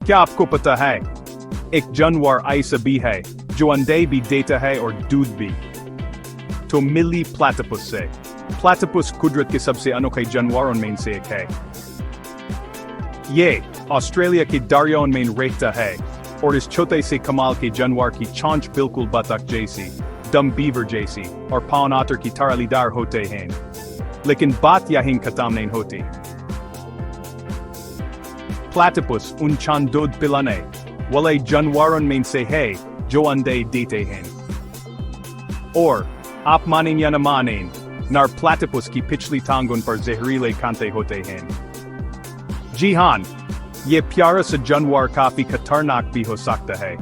क्या आपको पता है, एक जानवर ऐसा भी है जो अंडे भी देता है और दूध भी? तो मिली प्लेटिपस से। प्लेटिपस कुदरत के सबसे अनोखे जानवरों में से एक है। ये ऑस्ट्रेलिया के दरियाओं में रहता है और इस छोटे से कमाल के जानवर की चोंच बिल्कुल बतख जैसी, डम बीवर जैसी और पाउन ऑटर की तरह होते हैं। लेकिन बात यहीं खत्म नहीं होती। प्लेटिपस उन चंद दूध पिलाने वाले जानवरों में से है जो अंडे देते हैं। और आप मानें या न मानें, नर प्लेटिपस की पिछली टांगों पर जहरीले कांटे होते हैं। जी हाँ, ये प्यारा सा जानवर काफी खतरनाक भी हो सकता है।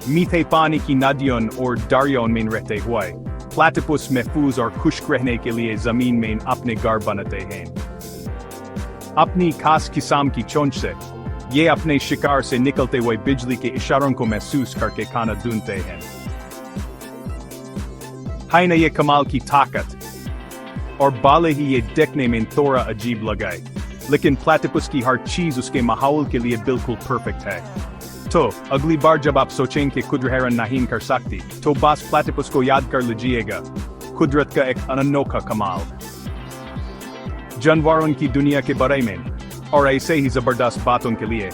मीठे पानी की नदियों और दरियाओं में रहते हुए प्लेटिपस महफूज और खुश्क रहने के लिए जमीन में अपने घर बनाते हैं। अपनी खास किस्म की चोंच से ये अपने शिकार से निकलते हुए बिजली के इशारों को महसूस करके खाना ढूंढते हैं। है न ये कमाल की ताकत? और भले ही ये देखने में थोड़ा अजीब लगे, लेकिन प्लेटिपस की हर चीज उसके माहौल के लिए बिल्कुल परफेक्ट है। तो अगली बार जब आप सोचें कि कुदरत हैरान नहीं कर सकती, तो बस प्लेटिपस को याद कर लीजिएगा, कुदरत का एक अनोखा कमाल। जानवरों की दुनिया के बारे में और ऐसे ही जबरदस्त बातों के लिए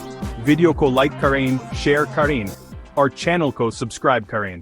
वीडियो को लाइक करें, शेयर करें और चैनल को सब्सक्राइब करें।